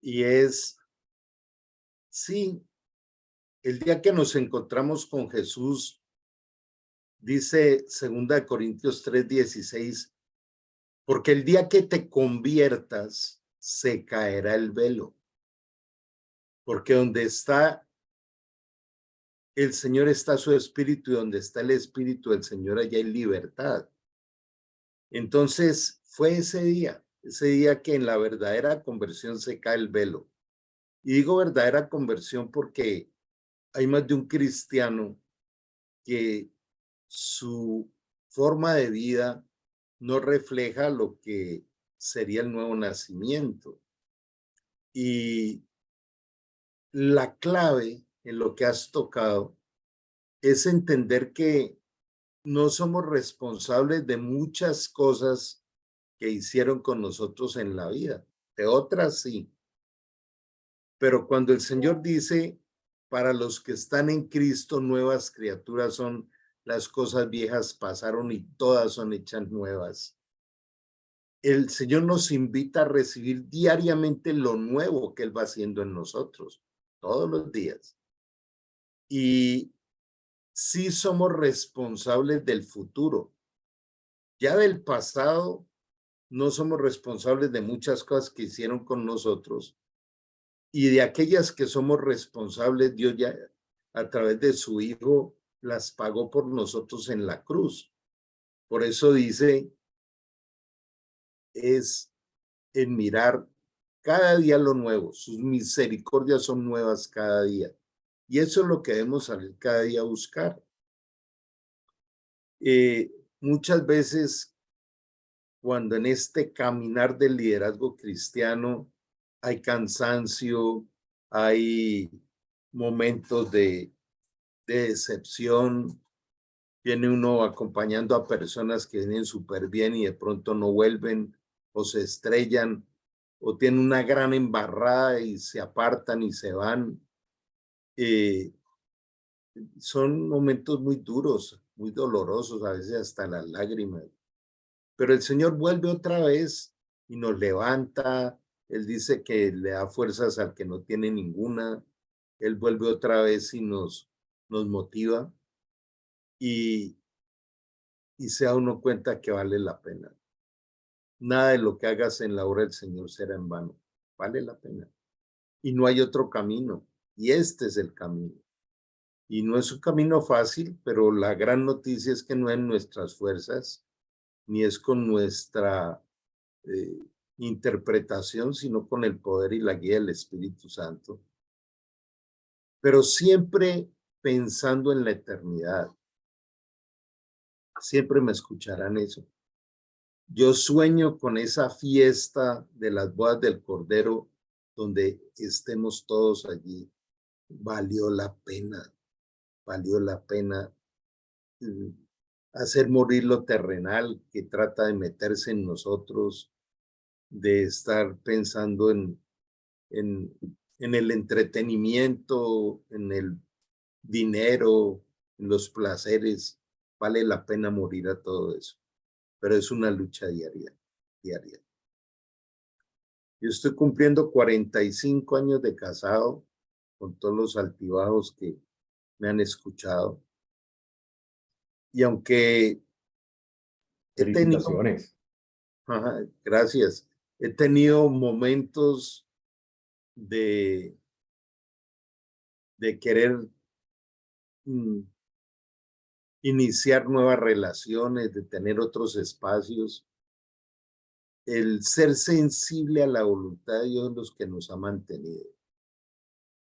y es, sí, el día que nos encontramos con Jesús, dice 2 Corintios 3:16, porque el día que te conviertas, se caerá el velo, porque donde está el Señor está su espíritu y donde está el espíritu del Señor allá hay libertad. Entonces fue ese día que en la verdadera conversión se cae el velo. Y digo verdadera conversión porque hay más de un cristiano que su forma de vida no refleja lo que sería el nuevo nacimiento. Y la clave en lo que has tocado es entender que no somos responsables de muchas cosas que hicieron con nosotros en la vida, de otras sí. Pero cuando el Señor dice, para los que están en Cristo, nuevas criaturas son, las cosas viejas pasaron y todas son hechas nuevas. El Señor nos invita a recibir diariamente lo nuevo que Él va haciendo en nosotros, todos los días. Y sí somos responsables del futuro. Ya del pasado no somos responsables de muchas cosas que hicieron con nosotros. Y de aquellas que somos responsables, Dios ya a través de su Hijo las pagó por nosotros en la cruz. Por eso dice, es en mirar cada día lo nuevo. Sus misericordias son nuevas cada día. Y eso es lo que debemos salir cada día a buscar. Muchas veces, cuando en este caminar del liderazgo cristiano hay cansancio, hay momentos de decepción, viene uno acompañando a personas que vienen súper bien y de pronto no vuelven o se estrellan o tienen una gran embarrada y se apartan y se van. Eh, Son momentos muy duros, muy dolorosos, a veces hasta las lágrimas. Pero el Señor vuelve otra vez y nos levanta. Él dice que le da fuerzas al que no tiene ninguna. Él vuelve otra vez y nos motiva. Y, y se da uno cuenta que vale la pena. Nada de lo que hagas en la obra del Señor será en vano. Vale la pena. Y no hay otro camino. Y este es el camino. Y no es un camino fácil, pero la gran noticia es que no es en nuestras fuerzas, ni es con nuestra eh, interpretación, sino con el poder y la guía del Espíritu Santo. Pero siempre pensando en la eternidad. Siempre me escucharán eso. Yo sueño con esa fiesta de las bodas del Cordero, donde estemos todos allí. Valió la pena mm, hacer morir lo terrenal que trata de meterse en nosotros, de estar pensando en, en el entretenimiento, en el dinero, en los placeres. Vale la pena morir a todo eso, pero es una lucha diaria, diaria. Yo estoy cumpliendo 45 años de casado, con todos los altibajos que me han escuchado. Y aunque he tenido, Felicitaciones. ajá, gracias, he tenido momentos de, de querer iniciar nuevas relaciones, de tener otros espacios, el ser sensible a la voluntad de Dios es lo que nos ha mantenido.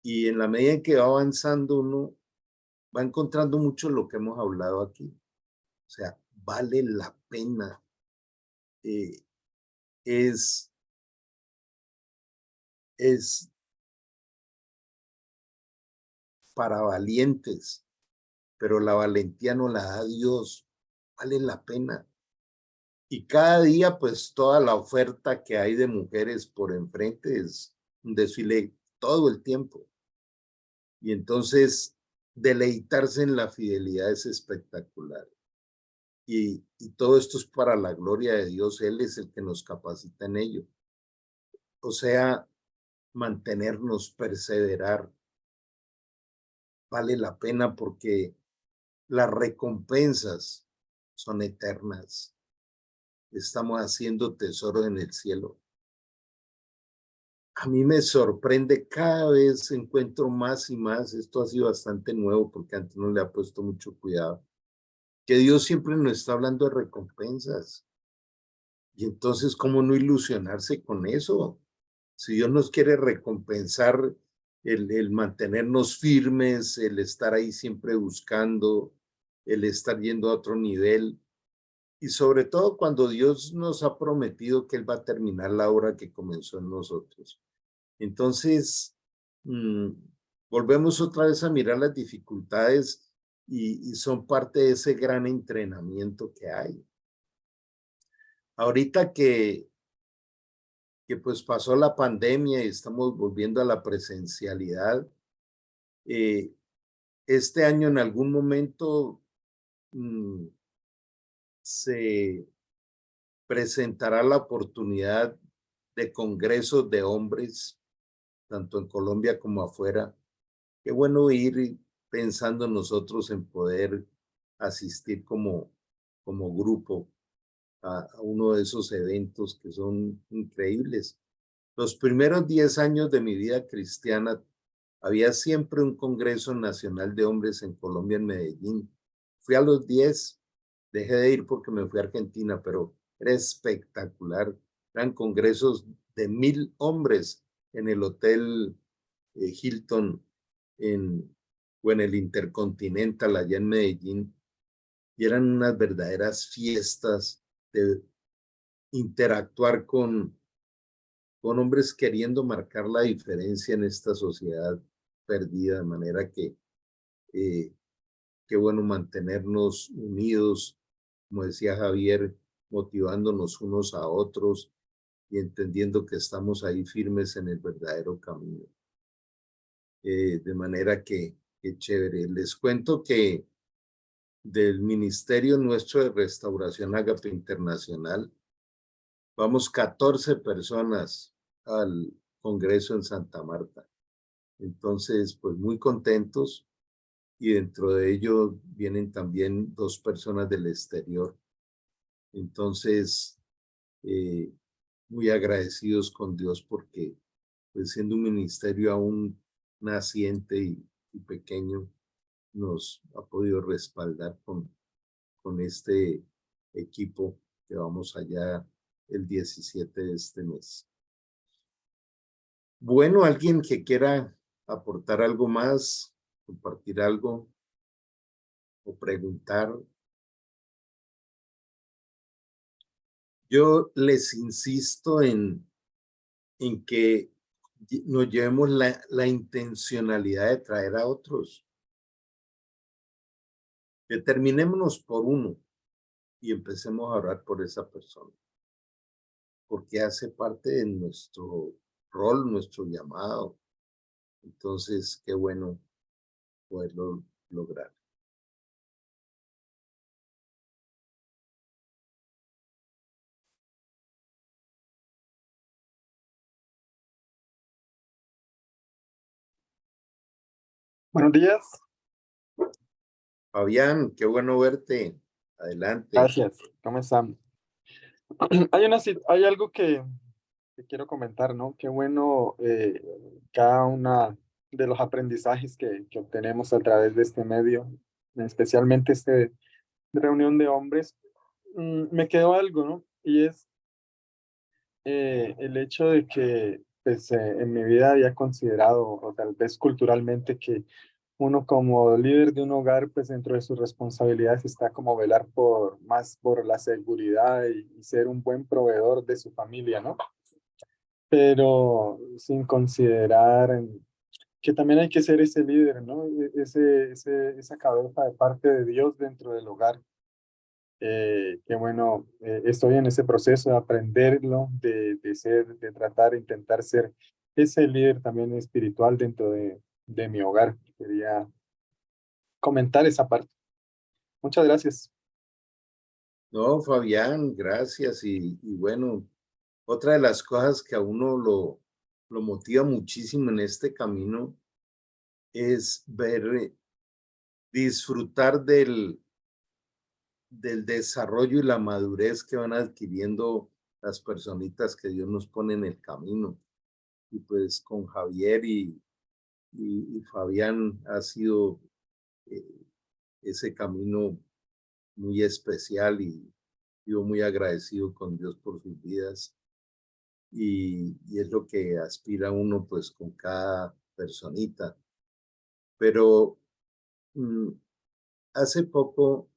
Y en la medida en que va avanzando uno, va encontrando mucho lo que hemos hablado aquí. O sea, vale la pena. Eh, es, es para valientes, pero la valentía no la da Dios. Vale la pena. Y cada día, pues toda la oferta que hay de mujeres por enfrente es un desfile todo el tiempo. Y entonces, deleitarse en la fidelidad es espectacular. Y todo esto es para la gloria de Dios. Él es el que nos capacita en ello. O sea, mantenernos, perseverar, vale la pena porque las recompensas son eternas. Estamos haciendo tesoro en el cielo. A mí me sorprende, cada vez encuentro más y más, esto ha sido bastante nuevo porque antes no le ha puesto mucho cuidado, que Dios siempre nos está hablando de recompensas. Y entonces, ¿cómo no ilusionarse con eso? Si Dios nos quiere recompensar el mantenernos firmes, el estar ahí siempre buscando, el estar yendo a otro nivel, y sobre todo cuando Dios nos ha prometido que Él va a terminar la obra que comenzó en nosotros. Entonces, mm, volvemos otra vez a mirar las dificultades y son parte de ese gran entrenamiento que hay. Ahorita que pues pasó la pandemia y estamos volviendo a la presencialidad, eh, este año en algún momento mm, se presentará la oportunidad de congresos de hombres, tanto en Colombia como afuera. Qué bueno ir pensando nosotros en poder asistir como grupo a uno de esos eventos que son increíbles. Los primeros 10 años de mi vida cristiana había siempre un Congreso Nacional de Hombres en Colombia, en Medellín. Fui a los 10, dejé de ir porque me fui a Argentina, pero era espectacular. Eran congresos de 1000 hombres en el Hotel Hilton o en el Intercontinental allá en Medellín. Y eran unas verdaderas fiestas de interactuar con hombres queriendo marcar la diferencia en esta sociedad perdida, de manera que qué bueno mantenernos unidos, como decía Javier, motivándonos unos a otros y entendiendo que estamos ahí firmes en el verdadero camino. De manera que chévere. Les cuento que del Ministerio nuestro de Restauración Agape Internacional, vamos 14 personas al Congreso en Santa Marta. Entonces, pues muy contentos y dentro de ello vienen también 2 personas del exterior. Entonces, eh, muy agradecidos con Dios porque, pues siendo un ministerio aún naciente y pequeño, nos ha podido respaldar con este equipo que vamos allá el 17 de este mes. Bueno, alguien que quiera aportar algo más, compartir algo o preguntar. Yo les insisto en que nos llevemos la intencionalidad de traer a otros. Determinémonos por uno y empecemos a orar por esa persona, porque hace parte de nuestro rol, nuestro llamado. Entonces, qué bueno poderlo lograr. Buenos días, Fabián, qué bueno verte. Adelante. gracias. ¿Cómo están? Hay algo que quiero comentar, ¿no? Qué bueno cada una de los aprendizajes que obtenemos a través de este medio, especialmente este reunión de hombres. Me quedó algo, ¿no? Y es el hecho de que pues, en mi vida había considerado, o tal vez culturalmente, que uno como líder de un hogar, pues dentro de sus responsabilidades está como velar más por la seguridad y ser un buen proveedor de su familia, ¿no? Pero sin considerar que también hay que ser ese líder, ¿no? Esa cabeza de parte de Dios dentro del hogar. Que bueno, estoy en ese proceso de aprenderlo, de tratar, intentar ser ese líder también espiritual dentro de mi hogar. Quería comentar esa parte. Muchas gracias. No, Fabián, gracias. Y bueno, otra de las cosas que a uno lo motiva muchísimo en este camino es ver, disfrutar del desarrollo y la madurez que van adquiriendo las personitas que Dios nos pone en el camino. Y pues con Javier y Fabián ha sido eh, ese camino muy especial y yo muy agradecido con Dios por sus vidas y es lo que aspira uno pues con cada personita. Pero mm, hace poco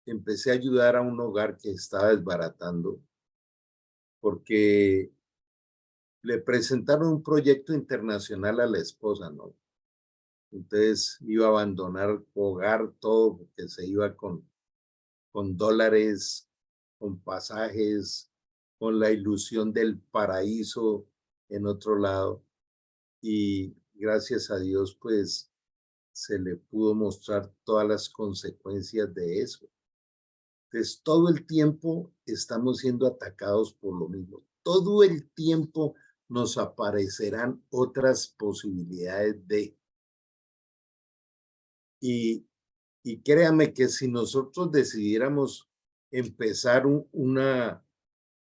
empecé a ayudar a un hogar que estaba desbaratando porque le presentaron un proyecto internacional a la esposa, ¿no? Entonces iba a abandonar hogar, todo, porque se iba con dólares, con pasajes, con la ilusión del paraíso en otro lado. Y gracias a Dios, pues se le pudo mostrar todas las consecuencias de eso. Entonces, todo el tiempo estamos siendo atacados por lo mismo. Todo el tiempo nos aparecerán otras posibilidades de. Y, y créame que si nosotros decidiéramos empezar una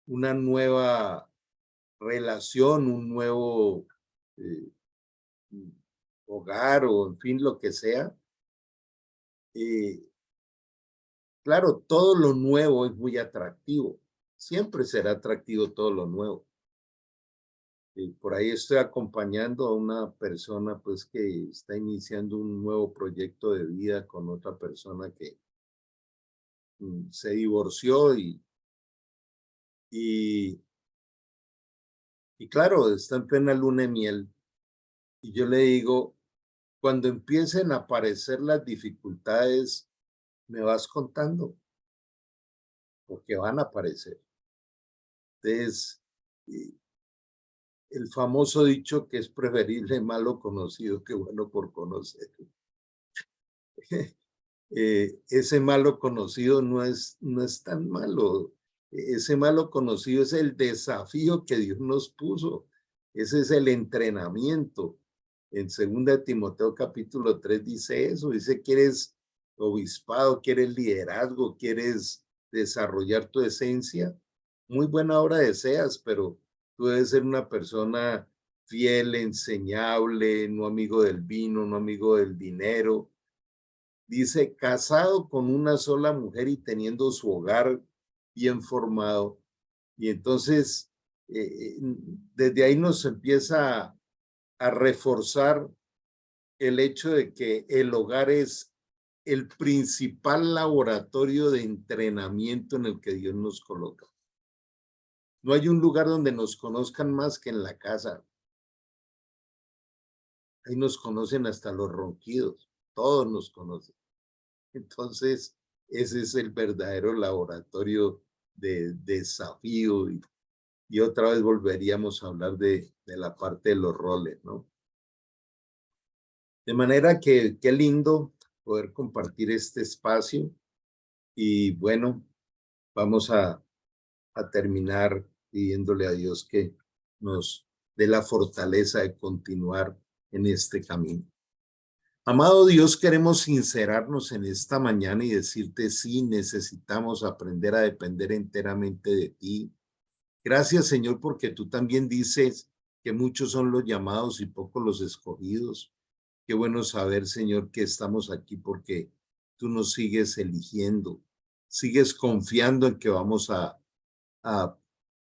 nueva relación, un nuevo eh, hogar o en fin, lo que sea, eh, claro, todo lo nuevo es muy atractivo. Siempre será atractivo todo lo nuevo. Por ahí estoy acompañando a una persona pues que está iniciando un nuevo proyecto de vida con otra persona que se divorció y, y claro, está en plena luna de miel. Y yo le digo, cuando empiecen a aparecer las dificultades, me vas contando, porque van a aparecer. Entonces, el famoso dicho que es preferible malo conocido que bueno por conocer. Ese malo conocido no es tan malo. Ese malo conocido es el desafío que Dios nos puso. Ese es el entrenamiento. En 2 Timoteo capítulo 3 dice eso. Dice, ¿quieres obispado? ¿Quieres liderazgo? ¿Quieres desarrollar tu esencia? Muy buena obra deseas, pero tú debes ser una persona fiel, enseñable, no amigo del vino, no amigo del dinero. Dice, casado con una sola mujer y teniendo su hogar bien formado. Y entonces, desde ahí nos empieza a reforzar el hecho de que el hogar es el principal laboratorio de entrenamiento en el que Dios nos coloca. No hay un lugar donde nos conozcan más que en la casa. Ahí nos conocen hasta los ronquidos, todos nos conocen. Entonces, ese es el verdadero laboratorio de desafío y otra vez volveríamos a hablar de la parte de los roles, ¿no? De manera que qué lindo poder compartir este espacio y bueno, vamos a terminar pidiéndole a Dios que nos dé la fortaleza de continuar en este camino. Amado Dios, queremos sincerarnos en esta mañana y decirte sí, necesitamos aprender a depender enteramente de ti. Gracias, Señor, porque tú también dices que muchos son los llamados y pocos los escogidos. Qué bueno saber, Señor, que estamos aquí porque tú nos sigues eligiendo, sigues confiando en que vamos a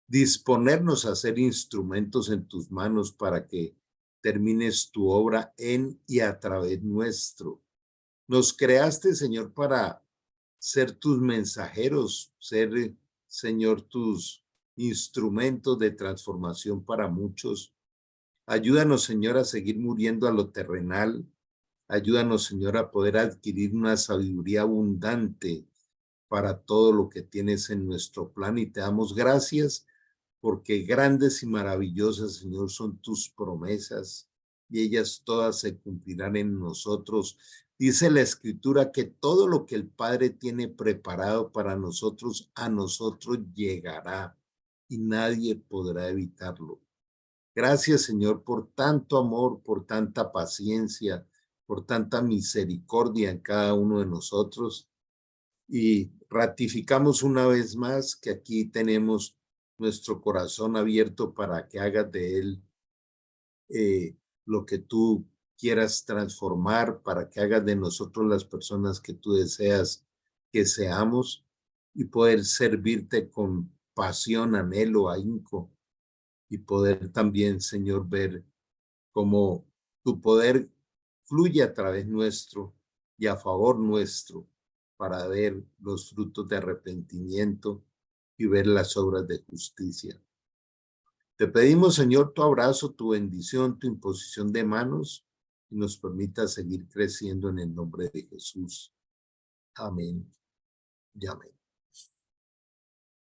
disponernos a ser instrumentos en tus manos para que termines tu obra en y a través nuestro. Nos creaste, Señor, para ser tus mensajeros, ser, Señor, tus instrumentos de transformación para muchos. Ayúdanos, Señor, a seguir muriendo a lo terrenal. Ayúdanos, Señor, a poder adquirir una sabiduría abundante para todo lo que tienes en nuestro plan y te damos gracias porque grandes y maravillosas, Señor, son tus promesas y ellas todas se cumplirán en nosotros. Dice la Escritura que todo lo que el Padre tiene preparado para nosotros, a nosotros llegará y nadie podrá evitarlo. Gracias, Señor, por tanto amor, por tanta paciencia, por tanta misericordia en cada uno de nosotros. Y ratificamos una vez más que aquí tenemos nuestro corazón abierto para que hagas de él lo que tú quieras transformar, para que hagas de nosotros las personas que tú deseas que seamos y poder servirte con pasión, anhelo, ahínco y poder también, Señor, ver cómo tu poder fluye a través nuestro y a favor nuestro para ver los frutos de arrepentimiento y ver las obras de justicia. Te pedimos, Señor, tu abrazo, tu bendición, tu imposición de manos y nos permita seguir creciendo en el nombre de Jesús. Amén y amén.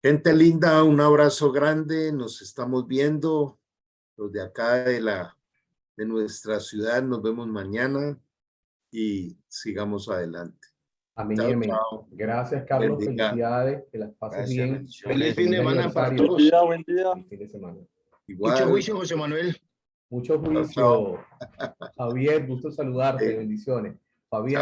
Gente linda, un abrazo grande. Nos estamos viendo. Los de acá de nuestra ciudad, nos vemos mañana y sigamos adelante. Amén y Chao, amén. chao. Gracias, Carlos. Bendiga. Felicidades. Que las pases Gracias, bien. bendiciones. Feliz fin de semana para aniversario. todos. Buen día. Feliz fin de semana. Igual. Mucho juicio, José Manuel. Mucho Chao, juicio. chao. Javier, gusto saludarte. Sí. Bendiciones. Fabián.